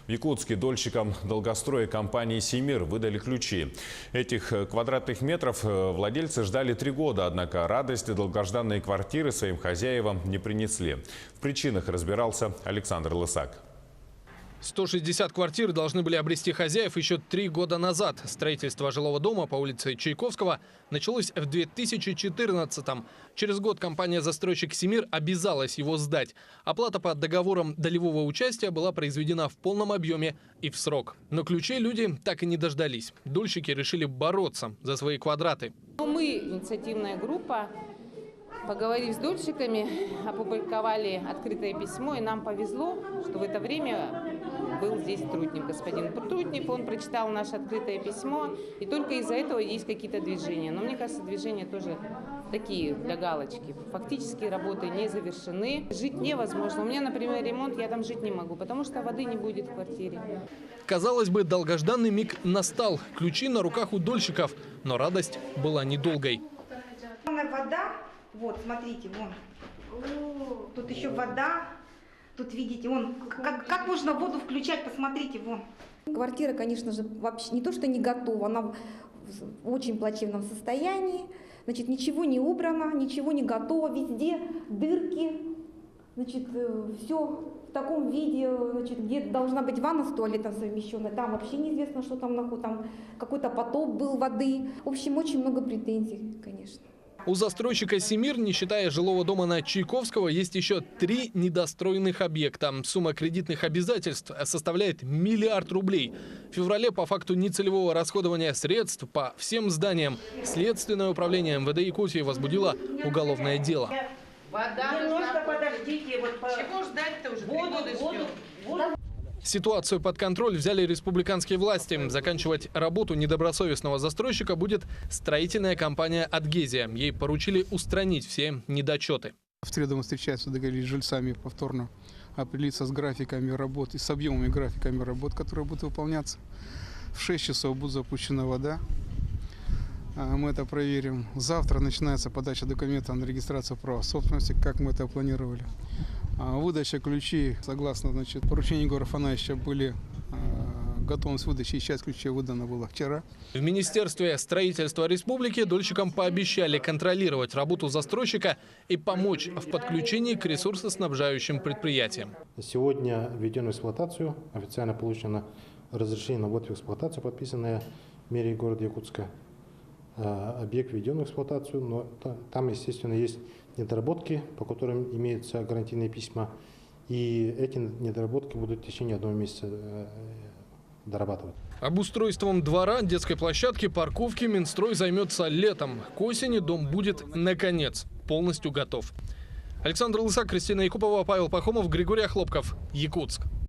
В Якутске дольщикам долгостроя компании «Семир» выдали ключи. Этих квадратных метров владельцы ждали 3 года, однако радости долгожданные квартиры своим хозяевам не принесли. В причинах разбирался Александр Лысак. 160 квартир должны были обрести хозяев еще 3 года назад. Строительство жилого дома по улице Чайковского началось в 2014-м. Через год компания-застройщик «Семир» обязалась его сдать. Оплата по договорам долевого участия была произведена в полном объеме и в срок. Но ключей люди так и не дождались. Дольщики решили бороться за свои квадраты. Мы, инициативная группа, поговорив с дольщиками, опубликовали открытое письмо, и нам повезло, что в это время был здесь Трутнев, господин Трутнев. Он прочитал наше открытое письмо, и только из-за этого есть какие-то движения. Но мне кажется, движения тоже такие, для галочки. Фактически работы не завершены. Жить невозможно. У меня, например, ремонт, я там жить не могу, потому что воды не будет в квартире. Казалось бы, долгожданный миг настал. Ключи на руках у дольщиков, но радость была недолгой. Вода, вот, смотрите, вон. Тут еще вода. Тут, видите, вон, как можно воду включать, посмотрите, вон. Квартира, конечно же, вообще не то, что не готова, она в очень плачевном состоянии. Значит, ничего не убрано, ничего не готово, везде дырки. Значит, все в таком виде, значит, где должна быть ванна с туалетом совмещенная, там вообще неизвестно, что там находится, там какой-то потоп был воды. В общем, очень много претензий, конечно. У застройщика «Семир», не считая жилого дома на Чайковского, есть еще 3 недостроенных объекта. Сумма кредитных обязательств составляет 1 миллиард рублей. В феврале по факту нецелевого расходования средств по всем зданиям Следственное управление МВД Якутии возбудило уголовное дело. Немножко подождите. Чего ждать-то уже? 3 года ждем. Ситуацию под контроль взяли республиканские власти. Заканчивать работу недобросовестного застройщика будет строительная компания «Адгезия». Ей поручили устранить все недочеты. В среду мы встречаемся, договорились с жильцами повторно определиться с графиками работ и с объемами графиками работ, которые будут выполняться. В 6 часов будет запущена вода. Мы это проверим. Завтра начинается подача документов на регистрацию права собственности, как мы это планировали. Выдача ключей, согласно поручению Егора Афанасьевича, были готовность выдачи, и часть ключей выдана была вчера. В Министерстве строительства республики дольщикам пообещали контролировать работу застройщика и помочь в подключении к ресурсоснабжающим предприятиям. Сегодня введен в эксплуатацию, официально получено разрешение на ввод в эксплуатацию, подписанное мерой города Якутска. Объект введен в эксплуатацию, но там, естественно, есть недоработки, по которым имеются гарантийные письма. И эти недоработки будут в течение 1 месяца дорабатывать. Обустройством двора, детской площадки, парковки Минстрой займется летом. К осени дом будет, наконец, полностью готов. Александр Лысак, Кристина Якупова, Павел Пахомов, Григорий Охлопков, Якутск.